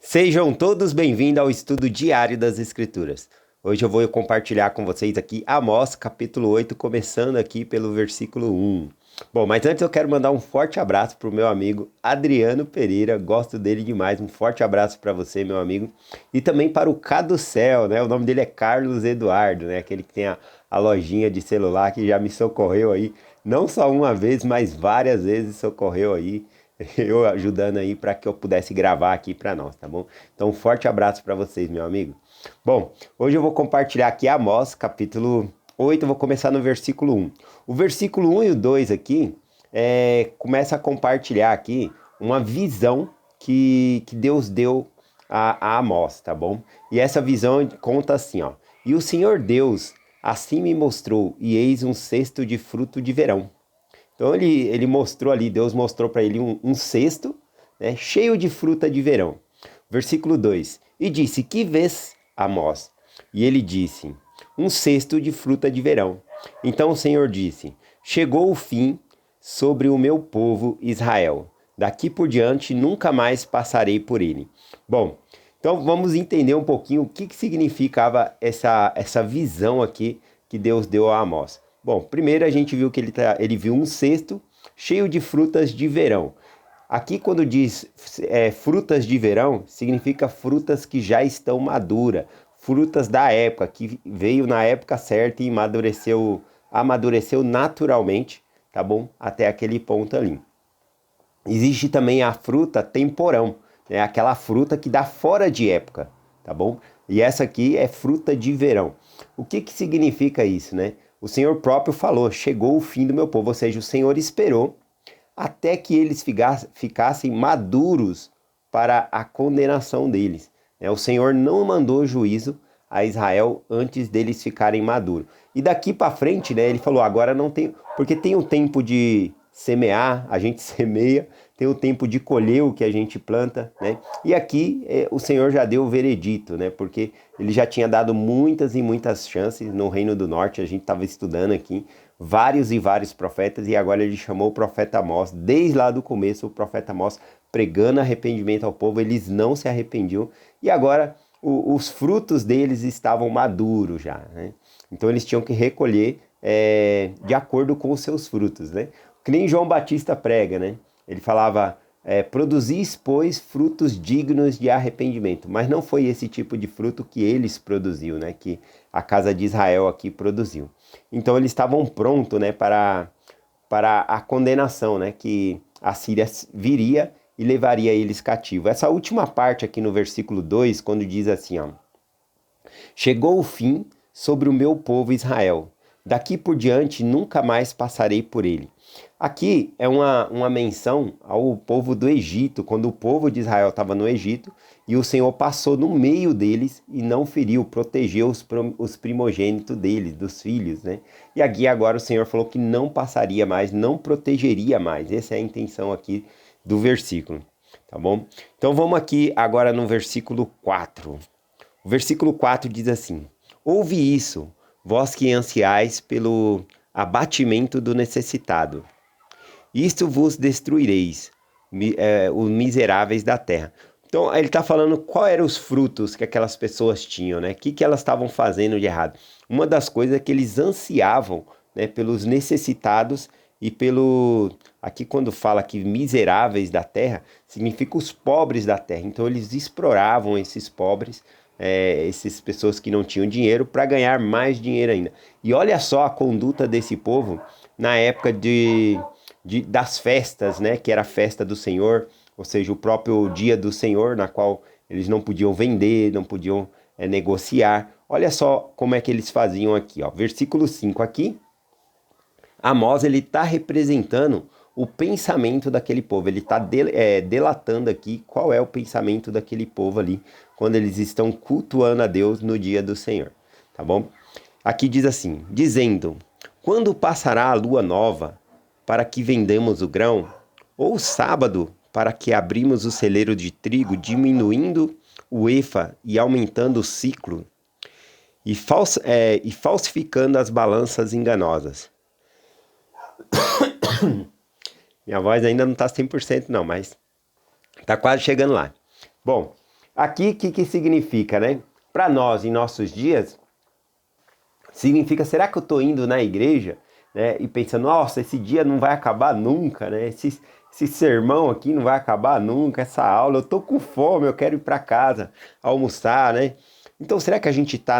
Sejam todos bem-vindos ao estudo diário das Escrituras. Hoje eu vou compartilhar com vocês aqui Amós, capítulo 8, começando aqui pelo versículo 1. Bom, mas antes eu quero mandar um forte abraço para o meu amigo Adriano Pereira, gosto dele demais, um forte abraço para você, meu amigo, e também para o K do Céu, né? O nome dele é Carlos Eduardo, né? Aquele que tem a lojinha de celular que já me socorreu aí, não só uma vez, mas várias vezes socorreu aí, eu ajudando aí para que eu pudesse gravar aqui para nós, tá bom? Então, um forte abraço para vocês, meu amigo. Bom, hoje eu vou compartilhar aqui Amós, capítulo 8, eu vou começar no versículo 1. O versículo 1 e o 2 aqui começa a compartilhar aqui uma visão que Deus deu a Amós, tá bom? E essa visão conta assim, ó. E o Senhor Deus assim me mostrou, e eis um cesto de fruto de verão. Então ele mostrou ali, Deus mostrou para ele um cesto, né, cheio de fruta de verão. Versículo 2. E disse, que vês, Amós? E ele disse, um cesto de fruta de verão. Então o Senhor disse, chegou o fim sobre o meu povo Israel. Daqui por diante nunca mais passarei por ele. Bom, então vamos entender um pouquinho o que significava essa visão aqui que Deus deu a Amós. Bom, primeiro a gente viu que ele viu um cesto cheio de frutas de verão. Aqui quando diz frutas de verão, significa frutas que já estão maduras, frutas da época, que veio na época certa e amadureceu naturalmente, tá bom? Até aquele ponto ali. Existe também a fruta temporão, né? Aquela fruta que dá fora de época, tá bom? E essa aqui é fruta de verão. O que significa isso, né? O Senhor próprio falou, chegou o fim do meu povo, ou seja, o Senhor esperou até que eles ficassem maduros para a condenação deles. O Senhor não mandou juízo a Israel antes deles ficarem maduros. E daqui para frente, né, ele falou, agora não tem, porque tem o tempo de semear, a gente semeia, tem o tempo de colher o que a gente planta, né? E aqui o Senhor já deu o veredito, né? Porque ele já tinha dado muitas e muitas chances no Reino do Norte, a gente estava estudando aqui, vários e vários profetas, e agora ele chamou o profeta Amós, desde lá do começo, o profeta Amós pregando arrependimento ao povo, eles não se arrependiam, e agora os frutos deles estavam maduros já, né? Então eles tinham que recolher de acordo com os seus frutos, né? Que nem João Batista prega, né? Ele falava, produzis, pois, frutos dignos de arrependimento. Mas não foi esse tipo de fruto que eles produziu, né? Que a casa de Israel aqui produziu. Então eles estavam prontos, né? Para a condenação, né? Que a Síria viria e levaria eles cativos. Essa última parte aqui no versículo 2, quando diz assim, ó. Chegou o fim sobre o meu povo Israel. Daqui por diante nunca mais passarei por ele. Aqui é uma menção ao povo do Egito, quando o povo de Israel estava no Egito e o Senhor passou no meio deles e não feriu, protegeu os primogênitos deles, dos filhos, né? E aqui agora o Senhor falou que não passaria mais, não protegeria mais. Essa é a intenção aqui do versículo, tá bom? Então vamos aqui agora no versículo 4. O versículo 4 diz assim, ouve isso, vós que ansiais pelo abatimento do necessitado. Isto vos destruireis, os miseráveis da terra. Então ele está falando quais eram os frutos que aquelas pessoas tinham, né? O que elas estavam fazendo de errado. Uma das coisas é que eles ansiavam, né, pelos necessitados e aqui quando fala que miseráveis da terra, significa os pobres da terra. Então eles exploravam esses pobres, essas pessoas que não tinham dinheiro para ganhar mais dinheiro ainda. E olha só a conduta desse povo na época das festas, né? Que era a festa do Senhor, ou seja, o próprio dia do Senhor, na qual eles não podiam vender, não podiam negociar. Olha só como é que eles faziam aqui, ó. Versículo 5 aqui, Amós ele está representando o pensamento daquele povo, ele está delatando aqui qual é o pensamento daquele povo ali, quando eles estão cultuando a Deus no dia do Senhor, tá bom? Aqui diz assim, dizendo, quando passará a lua nova, para que vendamos o grão, ou o sábado, para que abrimos o celeiro de trigo, diminuindo o efa e aumentando o ciclo, e falsificando as balanças enganosas. Minha voz ainda não está 100% não, mas está quase chegando lá. Bom, Aqui, o que significa, né? Para nós, em nossos dias, significa, será que eu estou indo na igreja, né, e pensando, nossa, esse dia não vai acabar nunca, né? Esse sermão aqui não vai acabar nunca, essa aula, eu tô com fome, eu quero ir para casa almoçar, né? Então, será que a gente está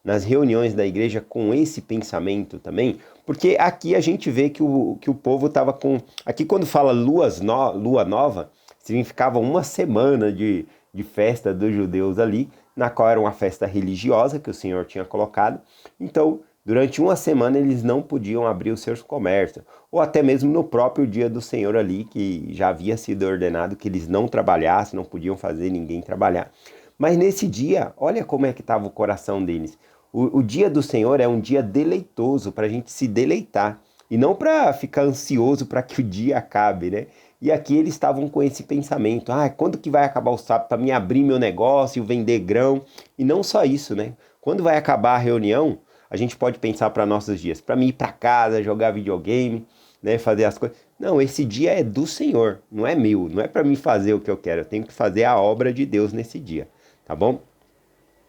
nas reuniões da igreja com esse pensamento também? Porque aqui a gente vê que o povo estava com... Aqui quando fala lua nova, significava uma semana de festa dos judeus ali, na qual era uma festa religiosa que o Senhor tinha colocado. Então, durante uma semana eles não podiam abrir os seus comércios, ou até mesmo no próprio dia do Senhor ali, que já havia sido ordenado que eles não trabalhassem, não podiam fazer ninguém trabalhar. Mas nesse dia, olha como é que estava o coração deles. O dia do Senhor é um dia deleitoso, para a gente se deleitar, e não para ficar ansioso para que o dia acabe, né? E aqui eles estavam com esse pensamento, quando que vai acabar o sábado para mim abrir meu negócio, vender grão? E não só isso, né? Quando vai acabar a reunião, a gente pode pensar para nossos dias, para mim ir para casa, jogar videogame, né, fazer as coisas. Não, esse dia é do Senhor, não é meu, não é para mim fazer o que eu quero, eu tenho que fazer a obra de Deus nesse dia, tá bom?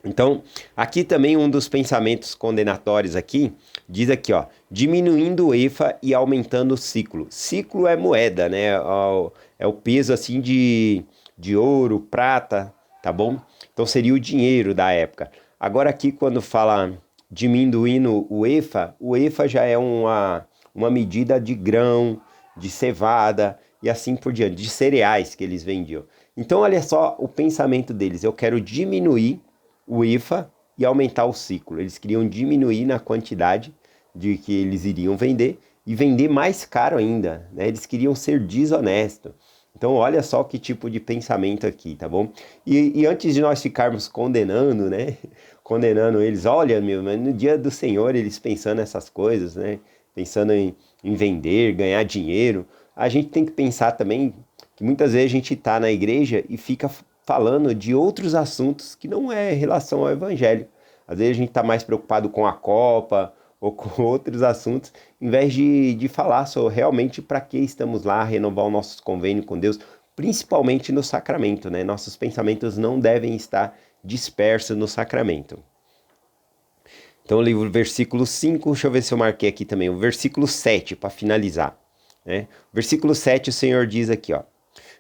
Então, aqui também um dos pensamentos condenatórios aqui, diz aqui, ó, diminuindo o efa e aumentando o ciclo. Ciclo é moeda, né? É o peso assim de ouro, prata, tá bom? Então seria o dinheiro da época. Agora aqui quando fala diminuindo o efa já é uma medida de grão, de cevada e assim por diante, de cereais que eles vendiam. Então olha só o pensamento deles, eu quero diminuir o efa e aumentar o ciclo. Eles queriam diminuir na quantidade de que eles iriam vender e vender mais caro ainda, né? Eles queriam ser desonestos. Então olha só que tipo de pensamento aqui, tá bom? E antes de nós ficarmos condenando, né? Condenando eles, olha, meu, mas no dia do Senhor eles pensando essas coisas, né? Pensando em vender, ganhar dinheiro. A gente tem que pensar também que muitas vezes a gente está na igreja e fica falando de outros assuntos que não é em relação ao evangelho. Às vezes a gente está mais preocupado com a Copa ou com outros assuntos, em vez de falar sobre realmente para que estamos lá, renovar o nosso convênio com Deus, principalmente no sacramento, né? Nossos pensamentos não devem estar dispersos no sacramento. Então, o livro versículo 5, deixa eu ver se eu marquei aqui também, o versículo 7, para finalizar, né? Versículo 7, o Senhor diz aqui, ó,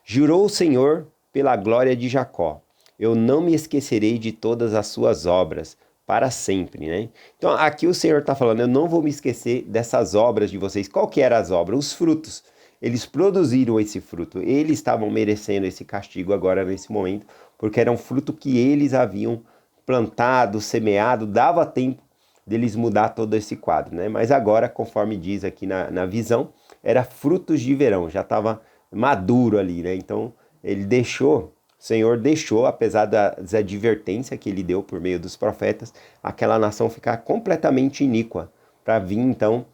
jurou o Senhor pela glória de Jacó, eu não me esquecerei de todas as suas obras, para sempre, né? Então aqui o Senhor está falando, eu não vou me esquecer dessas obras de vocês. Qual que eram as obras? Os frutos. Eles produziram esse fruto, eles estavam merecendo esse castigo agora nesse momento, porque era um fruto que eles haviam plantado, semeado, dava tempo deles mudar todo esse quadro, né? Mas agora, conforme diz aqui na visão, era frutos de verão, já estava maduro ali, né? Então ele deixou, o Senhor deixou, apesar das advertências que ele deu por meio dos profetas, aquela nação ficar completamente iníqua, para vir então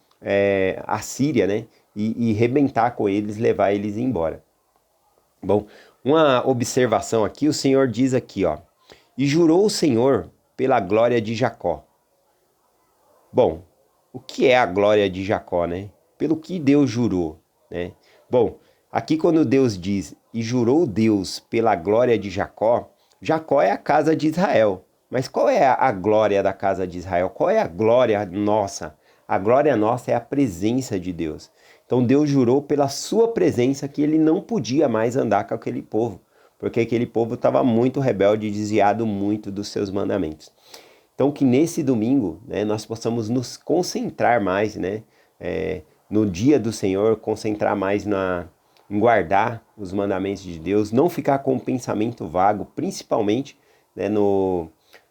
a Síria, né? E rebentar com eles, levar eles embora. Bom, uma observação aqui, o Senhor diz aqui, ó, e jurou o Senhor pela glória de Jacó. Bom, o que é a glória de Jacó, né? Pelo que Deus jurou, né? Bom, aqui quando Deus diz, e jurou Deus pela glória de Jacó, Jacó é a casa de Israel. Mas qual é a glória da casa de Israel? Qual é a glória nossa? A glória nossa é a presença de Deus. Então Deus jurou pela sua presença que ele não podia mais andar com aquele povo, porque aquele povo estava muito rebelde e desviado muito dos seus mandamentos. Então que nesse domingo, né, nós possamos nos concentrar mais, né, no dia do Senhor, concentrar mais em guardar os mandamentos de Deus, não ficar com um pensamento vago, principalmente, né,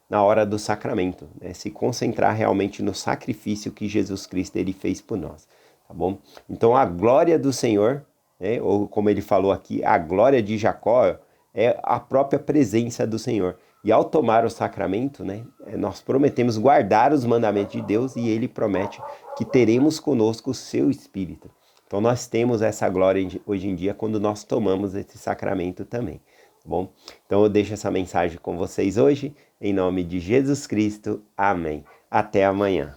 na hora do sacramento, né, se concentrar realmente no sacrifício que Jesus Cristo ele fez por nós, tá bom? Então a glória do Senhor, né, ou como ele falou aqui, a glória de Jacó é a própria presença do Senhor. E ao tomar o sacramento, né, nós prometemos guardar os mandamentos de Deus e ele promete que teremos conosco o seu Espírito. Então nós temos essa glória hoje em dia quando nós tomamos esse sacramento também, tá bom? Então eu deixo essa mensagem com vocês hoje, em nome de Jesus Cristo. Amém. Até amanhã.